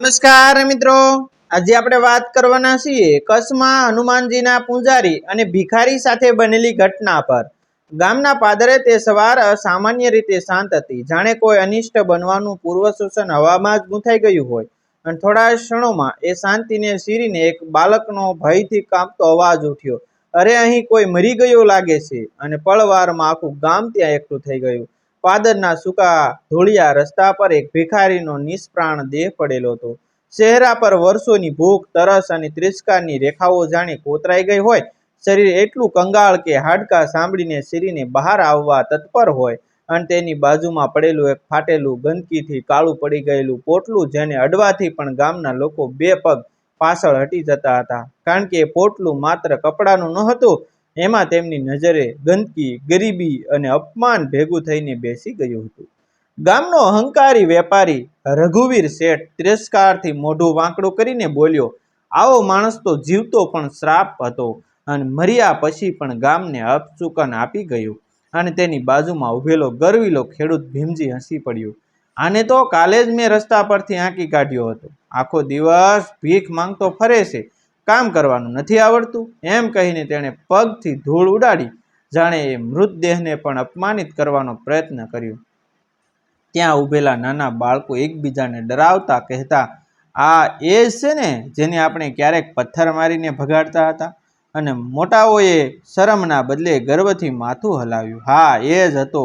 નમસ્કાર મિત્રો, આજે આપણે વાત કરવાના છીએ કચ્છમાં હનુમાનજીના પૂજારી અને ભિખારી સાથે બનેલી ઘટના પર। ગામના પાદરે તે સવાર સામાન્ય રીતે શાંત હતી, જાણે કોઈ અનિષ્ટ બનવાનું પૂર્વસૂચન હવામાં જ ગૂંથાઈ ગયું હોય। અને થોડા ક્ષણોમાં એ શાંતિને ચીરીને એક બાળકનો ભયથી કાંપતો અવાજ ઉઠ્યો, અરે અહીં કોઈ મરી ગયો લાગે છે। અને પળવારમાં આખું ગામ ત્યાં એકઠું થઈ ગયું। પાદરના સૂકા ધૂળિયા રસ્તા પર એક ભિખારીનો નિષ્પ્રાણ દેહ પડેલો હતો। ચહેરા પર વર્ષોની ભૂખ, તરસ અને ત્રિસ્કારની રેખાઓ જાણે કોતરાઈ ગઈ હોય। શરીર એટલું કંગાળ કે હાડકાં સાંભળીને ચીરીને બહાર આવવા તત્પર હોય। અને તેની બાજુમાં પડેલું એક ફાટેલું, ગંદકીથી કાળું પડી ગયેલું પોટલું, જેને અડવાથી પણ ગામના લોકો બે પગ પાછળ હટી જતા હતા, કારણ કે એ પોટલું માત્ર કપડાનું નહોતું, એમાં તેમની નજરે ગંદકી, ગરીબી અને અપમાન ભેગું થઈને બેસી ગયું હતું। ગામનો અહંકારી વેપારી રઘુવીર શેઠ તિરસ્કારથી મોઢું વાંકડું કરીને બોલ્યો, આવો માણસ તો જીવતો પણ શ્રાપ હતો અને મર્યા પછી પણ ગામને અપચુકન આપી ગયું। અને તેની બાજુમાં ઉભેલો ગરવીલો ખેડૂત ભીમજી હસી પડ્યો, આને તો કાલે જ મેં રસ્તા પરથી હાંકી કાઢ્યો હતો, આખો દિવસ ભીખ માંગતો ફરે છે, કામ કરવાનું નથી આવડતું, એમ કહીને તેણે પગથી ધૂળ ઉડાડી, જાણે એ મૃતદેહને પણ અપમાનિત કરવાનો પ્રયત્ન કર્યો। ત્યાં ઉભેલા નાના બાળકો એકબીજાને ડરાવતા કહેતા, આ એ જ છે ને જેને આપણે ક્યારેક પથ્થર મારીને ભગાડતા હતા? અને મોટાઓએ શરમના બદલે ગર્વથી માથું હલાવ્યું, હા એ જ હતો,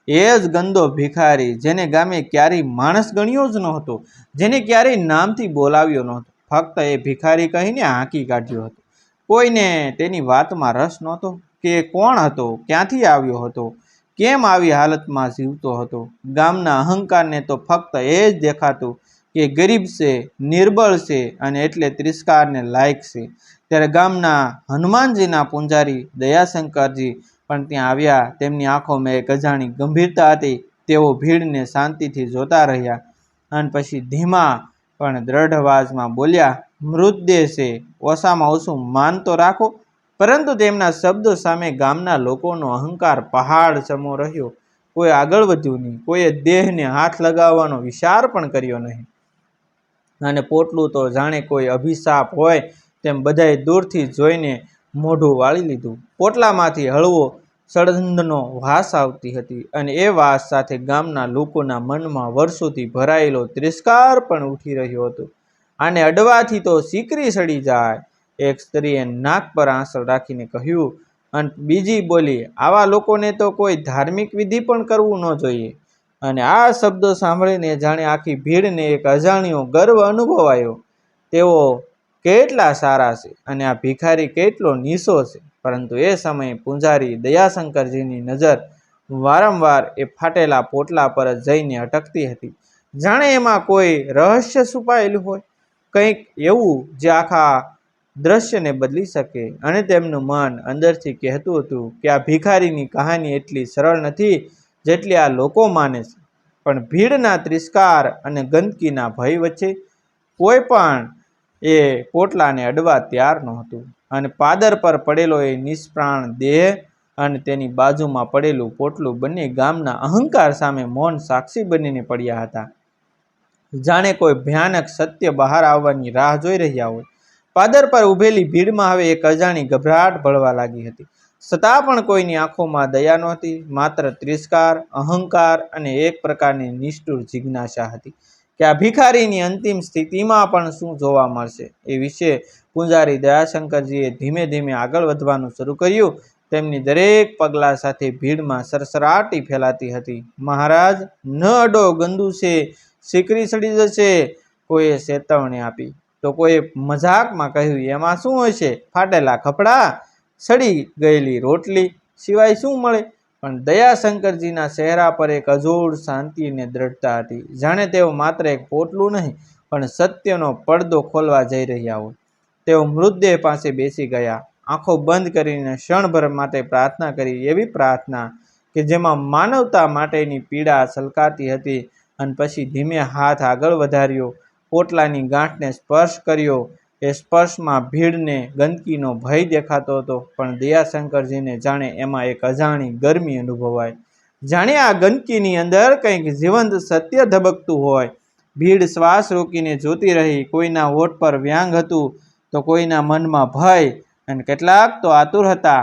એ જ ગંદો ભિખારી, જેને ગામે ક્યારેય માણસ ગણ્યો જ નહોતો, જેને ક્યારેય નામથી બોલાવ્યો નહોતો, ફક્ત એ ભિખારી કહીને હાંકી કાઢ્યો હતો। કોઈને તેની વાતમાં રસ નહોતો કે કોણ હતો, ક્યાંથી આવ્યો હતો, કેમ આવી હાલતમાં જીવતો હતો। ગામના અહંકારને તો ફક્ત એ જ દેખાતું કે ગરીબ છે, નિર્બળ છે અને એટલે તિરસ્કારને લાયક છે। ત્યારે ગામના હનુમાનજીના પૂજારી દયાશંકરજી પણ ત્યાં આવ્યા। તેમની આંખોમાં એક અજાણી ગંભીરતા હતી। તેઓ ભીડને શાંતિથી જોતા રહ્યા અને પછી ધીમા પણ દ્રઢ અવાજમાં બોલ્યા, મૃતદેહ છે, ઓછામાં ઓછું માન તો રાખો। પરંતુ તેમના શબ્દો સામે ગામના લોકોનો અહંકાર પહાડ સમો રહ્યો। કોઈ આગળ વધ્યું નહીં, કોઈએ દેહને હાથ લગાવવાનો વિચાર પણ કર્યો નહીં। અને પોટલું તો જાણે કોઈ અભિશાપ હોય તેમ બધાએ દૂરથી જોઈને મોઢું વાળી લીધું। પોટલામાંથી હળવો સળંદનો વાસ આવતી હતી અને એ વાસ સાથે ગામના લોકોના મનમાં વર્ષોથી ભરાયેલો તિરસ્કાર પણ ઉઠી રહ્યો હતો। આને અડવાથી તો સિકરી સડી જાય, એક સ્ત્રીએ નાક પર આંચળ રાખીને કહ્યું, અને બીજી બોલી, આવા લોકોને તો કોઈ ધાર્મિક વિધિ પણ કરવું ન જોઈએ। અને આ શબ્દો સાંભળીને જાણે આખી ભીડને એક અજાણ્યો ગર્વ અનુભવાયો। તેઓ કેટલા સારા છે અને આ ભિખારી કેટલો નીચો છે। પરંતુ એ સમયે પૂજારી દયાશંકરજીની નજર વારંવાર એ ફાટેલા પોટલા પર જ જઈને અટકતી હતી, જાણે એમાં કોઈ રહસ્ય છુપાયેલું હોય, કંઈક એવું જે આખા દ્રશ્યને બદલી શકે। અને તેમનું મન અંદરથી કહેતું હતું કે આ ભિખારીની કહાની એટલી સરળ નથી જેટલી આ લોકો માને છે। પણ ભીડના તિરસ્કાર અને ગંદકીના ભય વચ્ચે કોઈ પણ એ પોટલાને અડવા તૈયાર નહોતું। અને પાદર પર પડેલો એ નિષ્પ્રાણ દેહ અને તેની બાજુમાં પડેલું પોટલું બંને ગામના અહંકાર સામે મૌન સાક્ષી બનીને પડ્યા હતા, જાણે કોઈ ભયાનક સત્ય બહાર આવવાની રાહ જોઈ રહ્યા હોય। પાદર પર ઉભેલી ભીડમાં હવે એક અજાણી ગભરાટ ભળવા લાગી હતી, છતાં પણ કોઈની આંખોમાં દયા નહોતી, માત્ર તિરસ્કાર, અહંકાર અને એક પ્રકારની નિષ્ઠુર જિજ્ઞાસા હતી કે આ ભિખારીની અંતિમ સ્થિતિમાં પણ શું જોવા મળશે। એ વિશે પૂજારી દયાશંકરજીએ ધીમે ધીમે આગળ વધવાનું શરૂ કર્યું। તેમની દરેક પગલા સાથે ભીડમાં સરસરાટી ફેલાતી હતી, મહારાજ ન અડો, ગંદુ છે, સિકરી સડી જશે, કોઈએ ચેતવણી આપી તો કોઈએ મજાકમાં કહ્યું, એમાં શું હોય છે, ફાટેલા કપડાં, સડી ગયેલી રોટલી સિવાય શું મળે? પણ દયાશંકરજીના ચહેરા પર એક અજોડ શાંતિ અને દ્રઢતા હતી, જાણે તેઓ માત્ર એક પોટલું નહીં પણ સત્યનો પડદો ખોલવા જઈ રહ્યા હોય। તેઓ મૃતદેહ પાસે બેસી ગયા, આંખો બંધ કરીને ક્ષણભર માટે પ્રાર્થના કરી, એવી પ્રાર્થના કે જેમાં માનવતા માટેની પીડા છલકાતી હતી। અને પછી ધીમે હાથ આગળ વધાર્યો, પોટલાની ગાંઠને સ્પર્શ કર્યો। એ સ્પર્શમાં ભીડને ગંદકીનો ભય દેખાતો હતો, પણ દયાશંકરજીને જાણે એમાં એક અજાણી ગરમી અનુભવાય, જાણે આ ગંદકીની અંદર કંઈક જીવંત સત્ય ધબકતું હોય, ભીડ શ્વાસ રોકીને જોતી રહી. કોઈના હોઠ પર વ્યાંગ હતું તો કોઈના મનમાં ભય, અને કેટલાક તો આતુર હતા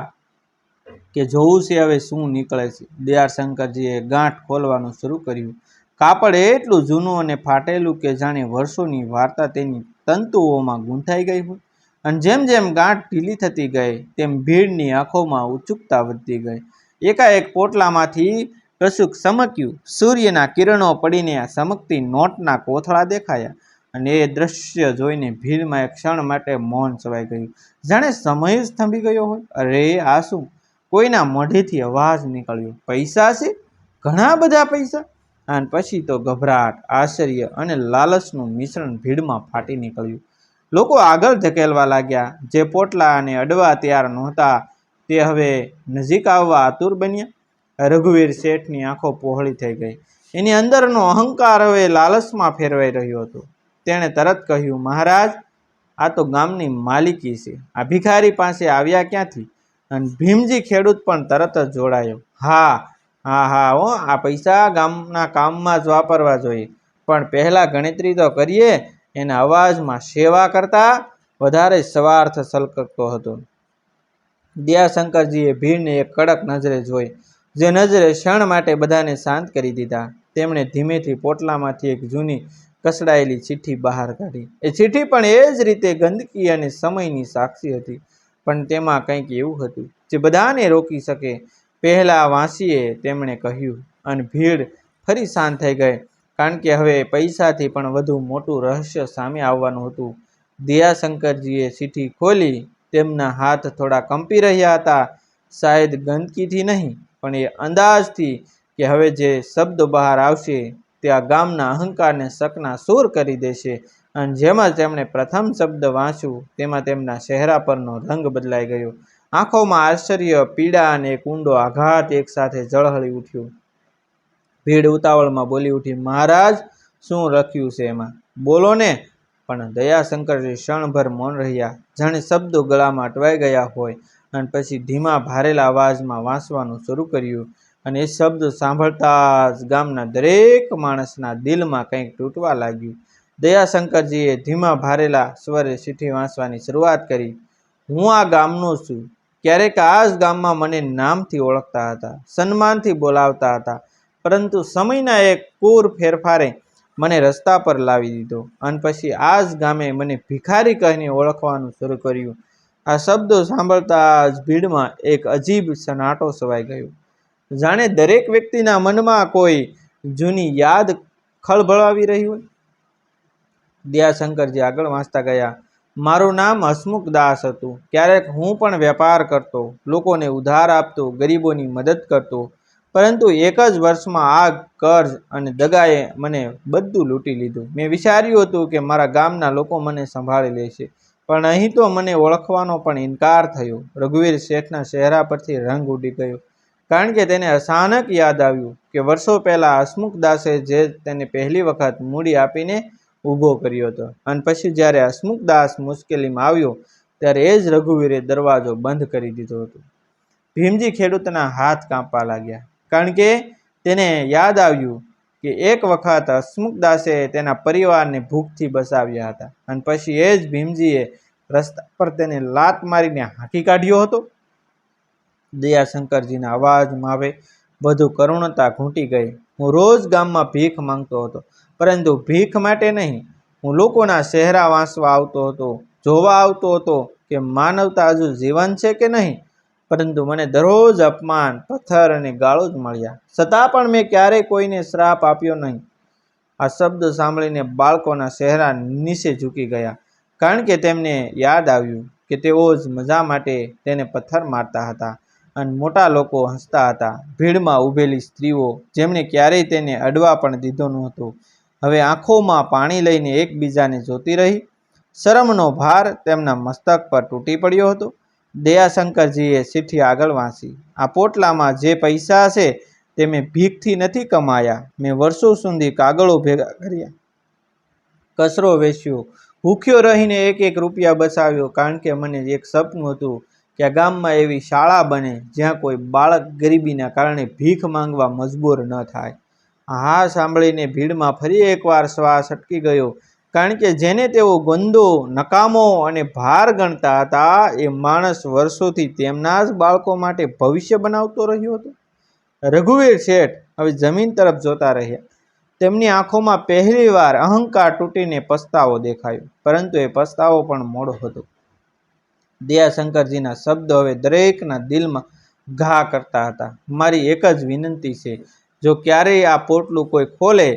કે જોવું છે હવે શું નીકળે છે. દયાશંકરજીએ ગાંઠ ખોલવાનું શરૂ કર્યું. કાપડ એટલું જૂનું અને ફાટેલું કે જાણે વર્ષોની વાર્તા તેની તંતુઓમાં ગૂંથાઈ ગઈ હોય. અને જેમ જેમ ગાંઠ ઢીલી થતી ગઈ તેમ ભીડની આંખોમાં ઉત્સુકતા વધતી ગઈ. એકાએક પોટલામાંથી કશુંક ચમક્યું. સૂર્યના કિરણો પડીને ચમકતી નોટના કોથળા દેખાયા, અને એ દ્રશ્ય જોઈને ભીડમાં એક ક્ષણ માટે મૌન છવાઈ ગયું, જાણે સમય જ થંભી ગયો હોય. અરે આ શું? કોઈના મોઢેથી અવાજ નીકળ્યો. પૈસા છે? ઘણા બધા પૈસા? અને પછી તો ગભરાટ, આશ્ચર્ય અને લાલચનું મિશ્રણ ભીડમાં ફાટી નીકળ્યું. લોકો આગળ ધકેલવા લાગ્યા. જે પોટલા અને અડવા તૈયાર નહોતા તે હવે નજીક આવવા આતુર બન્યા. રઘુવીર શેઠની આંખો પહોળી થઈ ગઈ. એની અંદરનો અહંકાર હવે લાલચમાં ફેરવાઈ રહ્યો હતો. તેણે તરત કહ્યું, મહારાજ, આ તો ગામની માલિકી છે. આ ભિખારી પાસે આવ્યા ક્યાંથી? અને ભીમજી ખેડૂત પણ તરત જ જોડાયો. હા, આ પૈસા ગામના કામમાં જ વાપરવા જોઈએ, પણ પહેલાં ગણતરી તો કરીએ. એના અવાજમાં સેવા કરતાં વધારે સ્વાર્થ છલકતો હતો. દયાશંકરજીએ ભીડને એક કડક નજરે જોઈ, જે નજરે ક્ષણ માટે બધાને શાંત કરી દીધા. તેમણે ધીમેથી પોટલામાંથી એક જૂની કસડાયેલી ચિઠ્ઠી બહાર કાઢી. એ ચિઠ્ઠી પણ એ જ રીતે ગંદકી અને સમયની સાક્ષી હતી, પણ તેમાં કંઈક એવું હતું જે બધાને રોકી શકે. પહેલા વાંચીએ, તેમણે કહ્યું. અને ભીડ ફરી શાંત થઈ ગઈ, કારણ કે હવે પૈસાથી પણ વધુ મોટું રહસ્ય સામે આવવાનું હતું. દયાશંકરજીએ ચિઠ્ઠી ખોલી. તેમના હાથ થોડા કંપી રહ્યા હતા, શાયદ ગંદકીથી નહીં, પણ એ અંદાજથી કે હવે જે શબ્દ બહાર આવશે તે આ ગામના અહંકારને ચકનાચૂર કરી દેશે. અને જેમ જ તેમણે પ્રથમ શબ્દ વાંચ્યું તેમાં તેમના ચહેરા પરનો રંગ બદલાઈ ગયો. આંખોમાં આશ્ચર્ય, પીડા અને એક ઊંડો આઘાત એકસાથે ઝળહળી ઉઠ્યો. ભીડ ઉતાવળમાં બોલી ઉઠી, મહારાજ, શું લખ્યું છે એમાં? બોલો ને. પણ દયાશંકરજી ક્ષણભર મૌન રહ્યા, જાણે શબ્દો ગળામાં અટવાઈ ગયા હોય. અને પછી ધીમા ભારેલા અવાજમાં વાંચવાનું શરૂ કર્યું. અને એ શબ્દ સાંભળતા જ ગામના દરેક માણસના દિલમાં કંઈક તૂટવા લાગ્યું. દયાશંકરજીએ ધીમા ભારેલા સ્વરે ચિઠ્ઠી વાંચવાની શરૂઆત કરી. હું આ ગામનો છું. ક્યારેક આ જ ગામમાં મને નામથી ઓળખતા હતા, સન્માનથી બોલાવતા હતા, પરંતુ સમયના એક ક્રૂર ફેરફારે મને રસ્તા પર લાવી દીધો. અને પછી આ જ ગામે મને ભિખારી કહીને ઓળખવાનું શરૂ કર્યું. આ શબ્દો સાંભળતા જ ભીડમાં એક અજીબ સન્નાટો છવાઈ ગયો, જાણે દરેક વ્યક્તિના મનમાં કોઈ જૂની યાદ ખળભળાવી રહી હોય. દયાશંકરજી આગળ વાંચતા ગયા. મારું નામ હસમુખ દાસ હતું. ક્યારેક હું પણ વેપાર કરતો, લોકોને ઉધાર આપતો, ગરીબોની મદદ કરતો. પરંતુ એક જ વર્ષમાં આ કર્જ અને દગાએ મને બધું લૂંટી લીધું. મેં વિચાર્યું હતું કે મારા ગામના લોકો મને સંભાળી લેશે, પણ અહીં તો મને ઓળખવાનો પણ ઇનકાર થયો. રઘુવીર શેઠના ચહેરા પરથી રંગ ઉડી ગયો, કારણ કે તેને અચાનક યાદ આવ્યું કે વર્ષો પહેલાં હસમુખ દાસે જે તેને પહેલી વખત મૂડી આપીને ઊભો કર્યો હતો. અને પછી જ્યારે હસમુખ દાસ મુશ્કેલીમાં આવ્યો ત્યારે એ જ રઘુવીરે દરવાજો બંધ કરી દીધો હતો. ભીમજી ખેડૂતના હાથ કાંપવા લાગ્યા, કારણ કે તેને યાદ આવ્યું કે એક વખત હસમુખ દાસે તેના પરિવારને ભૂખથી બચાવ્યા હતા, અને પછી એ જ ભીમજીએ રસ્તા પર તેને લાત મારીને હાંકી કાઢ્યો હતો. દયાશંકરજીના અવાજમાં હવે વધુ કરુણતા ઘૂંટી ગઈ. હું રોજ ગામમાં ભીખ માંગતો હતો, પરંતુ ભીખ માટે નહીં. હું લોકોના ચહેરા વાંચવા આવતો હતો, જોવા આવતો હતો કે માનવતા હજુ જીવન છે કે નહીં. પરંતુ મને દરરોજ અપમાન, પથ્થર અને ગાળો જ મળ્યા. છતાં પણ મેં ક્યારેય કોઈને શ્રાપ આપ્યો નહીં. આ શબ્દ સાંભળીને બાળકોના ચહેરા નીચે ઝૂકી ગયા, કારણ કે તેમને યાદ આવ્યું કે તેઓ જ મજા માટે તેને પથ્થર મારતા હતા, અને મોટા લોકો હસતા હતા. ભીડમાં ઊભેલી સ્ત્રીઓ, જેમણે ક્યારેય તેને અડવા પણ દીધો નહોતો, હવે આંખોમાં પાણી લઈને એકબીજાને જોતી રહી. શરમનો ભાર તેમના મસ્તક પર તૂટી પડ્યો હતો. દયાશંકરજીએ ચિઠ્ઠી આગળ વાંચી. આ પોટલામાં જે પૈસા છે તે મેં ભીખથી નથી કમાયા. મેં વર્ષો સુધી કાગળો ભેગા કર્યા, કચરો વેચ્યો, ભૂખ્યો રહીને એક એક રૂપિયા બચાવ્યો, કારણ કે મને એક સપનું હતું કે આ ગામમાં એવી શાળા બને જ્યાં કોઈ બાળક ગરીબીના કારણે ભીખ માંગવા મજબૂર ન થાય. આ સાંભળીને ભીડમાં ફરી એકવાર શ્વાસ અટકી ગયો, કારણ કે જેને તેઓ ગંદો, નકામો અને ભાર ગણતા હતા એ માણસ વર્ષોથી તેમના જ બાળકો માટે ભવિષ્ય બનાવતો રહ્યો હતો. રઘુવીર શેઠ હવે જમીન તરફ જોતા રહ્યા. તેમની આંખોમાં પહેલીવાર અહંકાર તૂટીને પસ્તાવો દેખાયો, પરંતુ એ પસ્તાવો પણ મોડો હતો. દયાશંકરજીના શબ્દો હવે દરેકના દિલમાં ઘા કરતા હતા. મારી એક જ વિનંતી છે, જો ક્યારેય આ પોટલું કોઈ ખોલે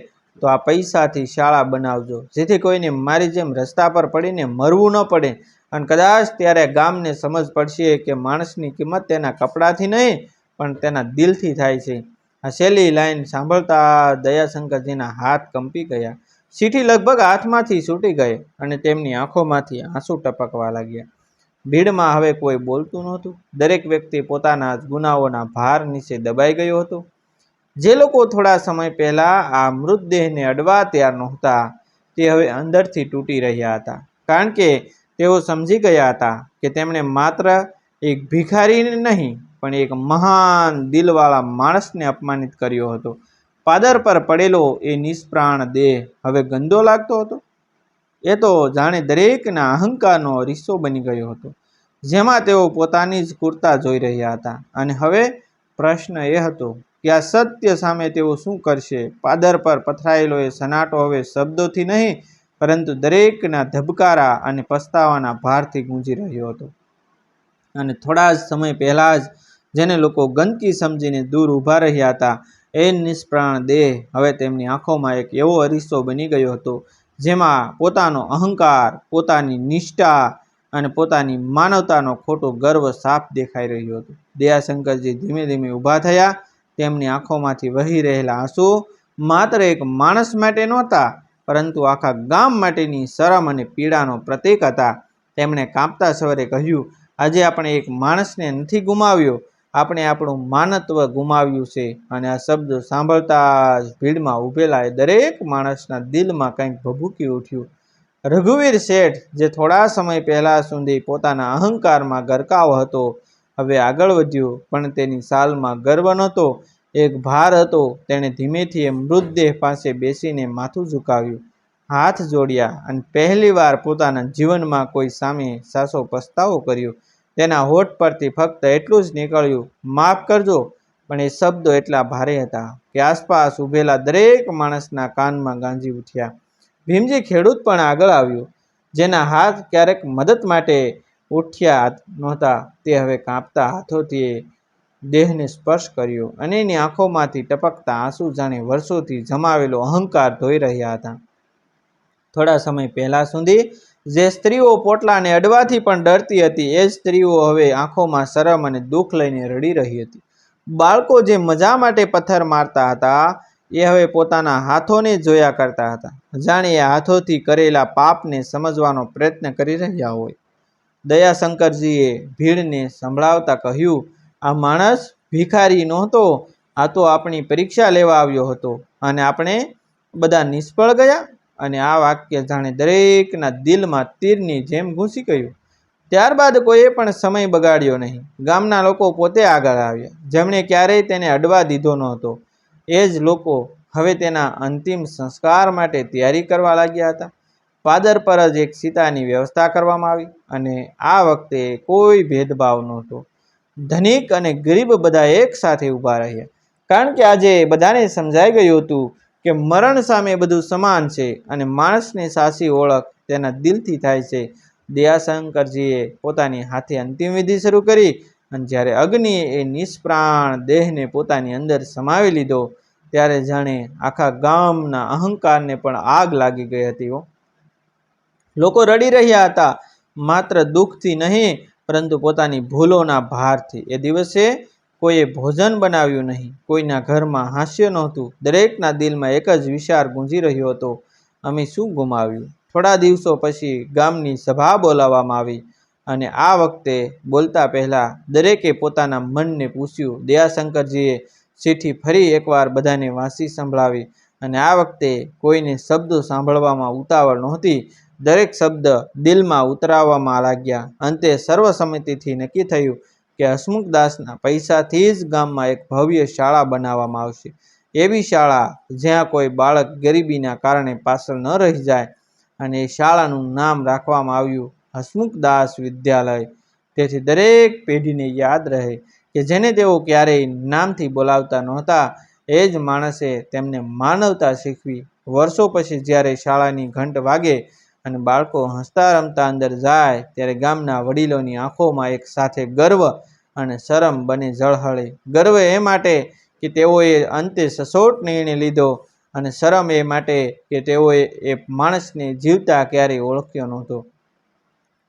તો આ પૈસાથી શાળા બનાવજો, જેથી કોઈને મારી જેમ રસ્તા પર પડીને મરવું ન પડે. અને કદાચ ત્યારે ગામને સમજ પડશે કે માણસની કિંમત તેના કપડાથી નહીં પણ તેના દિલથી થાય છે. આ છેલ્લી લાઈન સાંભળતા દયાશંકરજીના હાથ કંપી ગયા. ચીઠી લગભગ હાથમાંથી છૂટી ગઈ અને તેમની આંખોમાંથી આંસુ ટપકવા લાગ્યા. ભીડમાં હવે કોઈ બોલતું નહોતું. દરેક વ્યક્તિ પોતાના જ ગુનાઓના ભાર નીચે દબાઈ ગયો હતો. જે લોકો થોડા સમય પહેલા આ મૃતદેહને અડવા તૈયાર નહોતા, તે હવે અંદરથી તૂટી રહ્યા હતા, કારણ કે તેઓ સમજી ગયા હતા કે તેમણે માત્ર એક ભિખારીને નહીં પણ એક મહાન દિલવાળા માણસને અપમાનિત કર્યો હતો. પાદર પર પડેલો એ નિષ્પ્રાણ દેહ હવે ગંદો લાગતો હતો. એ તો જાણે દરેકના અહંકારનો રીસો બની ગયો હતો, જેમાં તેઓ પોતાની જ કુર્તા જોઈ રહ્યા હતા. અને હવે પ્રશ્ન એ હતો કે આ સત્ય સામે તેઓ શું કરશે? પાદર પર પથરાયેલો એ સનાટો હવે શબ્દોથી નહીં પરંતુ દરેકના ધબકારા અને પસ્તાવાના ભારથી ગૂંજી રહ્યો હતો. અને થોડા જ સમય પહેલાં જ જેને લોકો ગંદકી સમજીને દૂર ઊભા રહ્યા હતા, એ નિષ્પ્રાણ દેહ હવે તેમની આંખોમાં એક એવો અરીસો બની ગયો હતો, જેમાં પોતાનો અહંકાર, પોતાની નિષ્ઠા અને પોતાની માનવતાનો ખોટો ગર્વ સાફ દેખાઈ રહ્યો હતો. દયાશંકરજી ધીમે ધીમે ઊભા થયા. તેમની આંખોમાંથી વહી રહેલા આંસુ માત્ર એક માણસ માટે નહોતા, પરંતુ આખા ગામ માટેની શરમ અને પીડાનો પ્રતીક હતા. તેમણે કાંપતા સ્વરે કહ્યું, આજે આપણે એક માણસને નથી ગુમાવ્યો, આપણે આપણું માનવત્વ ગુમાવ્યું છે. અને આ શબ્દો સાંભળતા જ ભીડમાં ઊભેલા એ દરેક માણસના દિલમાં કંઈક ભભૂકી ઉઠ્યું. રઘુવીર શેઠ, જે થોડા સમય પહેલા સુધી પોતાના અહંકારમાં ગરકાવ હતો, હવે આગળ વધ્યો, પણ તેની સાલમાં ગર્વ નહોતો, એક ભાર હતો. તેણે ધીમેથી એ મૃતદેહ પાસે બેસીને માથું ઝુકાવ્યું, હાથ જોડ્યા અને પહેલીવાર પોતાના જીવનમાં કોઈ સામે સાચો પસ્તાવો કર્યો. તેના હોઠ પરથી ફક્ત એટલું જ નીકળ્યું, માફ કરજો. પણ એ શબ્દો એટલા ભારે હતા કે આસપાસ ઊભેલા દરેક માણસના કાનમાં ગાંજી ઉઠ્યા. ભીમજી ખેડૂત પણ આગળ આવ્યો, જેના હાથ ક્યારેક મદદ માટે ઉઠ્યા નહોતા. તે હવે કાંપતા હાથોથી દેહને સ્પર્શ કર્યો અને એની આંખોમાંથી ટપકતા આંસુ જાણે વર્ષોથી જમાવેલો અહંકાર ધોઈ રહ્યા હતા. થોડા સમય પહેલા સુધી જે સ્ત્રીઓ પોટલાને અડવાથી પણ ડરતી હતી, એ સ્ત્રીઓ હવે આંખોમાં શરમ અને દુઃખ લઈને રડી રહી હતી. બાળકો જે મજા માટે પથ્થર મારતા હતા, એ હવે પોતાના હાથોને જોયા કરતા હતા, જાણે એ હાથોથી કરેલા પાપને સમજવાનો પ્રયત્ન કરી રહ્યા હોય. દયાશંકરજીએ ભીડને સંભળાવતા કહ્યું, આ માણસ ભિખારી નહોતો, આ તો આપણી પરીક્ષા લેવા આવ્યો હતો અને આપણે બધા નિષ્ફળ ગયા. અને આ વાક્ય જાણે દરેકના દિલમાં તીરની જેમ ઘૂસી ગયું. ત્યારબાદ કોઈએ પણ સમય બગાડ્યો નહીં. ગામના લોકો પોતે આગળ આવ્યા, જેમણે ક્યારેય તેને અડવા દીધો નહોતો. એ જ લોકો હવે તેના અંતિમ સંસ્કાર માટે તૈયારી કરવા લાગ્યા હતા. પાદર પર જ એક સીતાની વ્યવસ્થા કરવામાં આવી અને આ વખતે કોઈ ભેદભાવ નહોતો. ધનિક અને ગરીબ બધા એક સાથે ઊભા રહ્યા, કારણ કે આજે બધાને સમજાઈ ગયું હતું કે મરણ સામે બધું સમાન છે અને માણસની સાચી ઓળખ તેના દિલથી થાય છે. દયાશંકરજીએ પોતાની હાથે અંતિમ વિધિ શરૂ કરી અને જ્યારે અગ્નિએ એ નિષ્પ્રાણ દેહને પોતાની અંદર સમાવી લીધો, ત્યારે જાણે આખા ગામના અહંકારને પણ આગ લાગી ગઈ હતી. લોકો રડી રહ્યા હતા, માત્ર દુઃખથી નહીં પરંતુ પોતાની ભૂલોના ભારથી. એ દિવસે કોઈએ ભોજન બનાવ્યું નહીં, કોઈના ઘરમાં હાસ્ય નહોતું. દરેકના દિલમાં એક જ વિચાર ગુંજી રહ્યો હતો, અમે શું ગુમાવ્યું? થોડા દિવસો પછી ગામની સભા બોલાવવામાં આવી અને આ વખતે બોલતા પહેલા દરેકે પોતાના મનને પૂછ્યું. દયાશંકરજીએ ચિઠ્ઠી ફરી એકવાર બધાને વાંચી સંભળાવી અને આ વખતે કોઈને શબ્દો સાંભળવામાં ઉતાવળ નહોતી. દરેક શબ્દ દિલમાં ઉતરાવવામાં લાગ્યા. અંતે સર્વસંમતિથી નક્કી થયું કે હસમુખદાસના પૈસાથી જ ગામમાં એક ભવ્ય શાળા બનાવવામાં આવશે. એવી શાળા જ્યાં કોઈ બાળક ગરીબીના કારણે પાછળ ન રહી જાય, અને એ શાળાનું નામ રાખવામાં આવ્યું હસમુખદાસ વિદ્યાલય. તેથી દરેક પેઢીને યાદ રહે કે જેને તેઓ ક્યારેય નામથી બોલાવતા નહોતા, એ જ માણસે તેમને માનવતા શીખવી. વર્ષો પછી જ્યારે શાળાની ઘંટ વાગે અને બાળકો હસતા રમતા અંદર જાય, ત્યારે ગામના વડીલોની આંખોમાં એક સાથે ગર્વ અને શરમ બને ઝળહળે. ગર્વ એ માટે કે તેઓએ અંતે સચોટ નિર્ણય લીધો, અને શરમ એ માટે કે તેઓએ એ માણસને જીવતા ક્યારેય ઓળખ્યો નહોતો.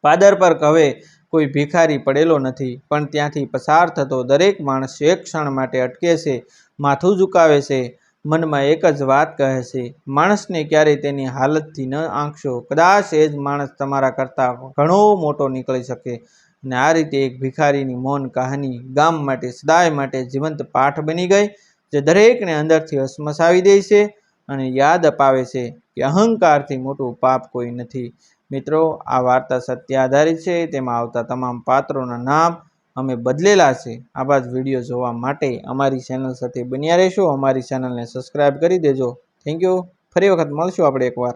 પાદર પર હવે કોઈ ભિખારી પડેલો નથી, પણ ત્યાંથી પસાર થતો દરેક માણસ એક ક્ષણ માટે અટકે છે, માથું ઝુકાવે છે, મનમાં એક જ વાત કહે છે, માણસને ક્યારેય તેની હાલતથી ન આંકશો. કદાચ એ જ માણસ તમારા કરતાં ઘણો મોટો નીકળી શકે. અને આ રીતે એક ભિખારીની મૌન કહાની ગામ માટે સદાય માટે જીવંત પાઠ બની ગઈ, જે દરેકને અંદરથી હસમસાવી દે છે અને યાદ અપાવે છે કે અહંકારથી મોટું પાપ કોઈ નથી. મિત્રો, આ વાર્તા સત્ય આધારિત છે. તેમાં આવતા તમામ પાત્રોના નામ અમે બદલેલા છે. આવા જ વિડીયો જોવા માટે અમારી ચેનલ સાથે બન્યા રહેશો. અમારી ચેનલને સબસ્ક્રાઈબ કરી દેજો. Thank you. ફરી વખત મળશું આપણે એકવાર.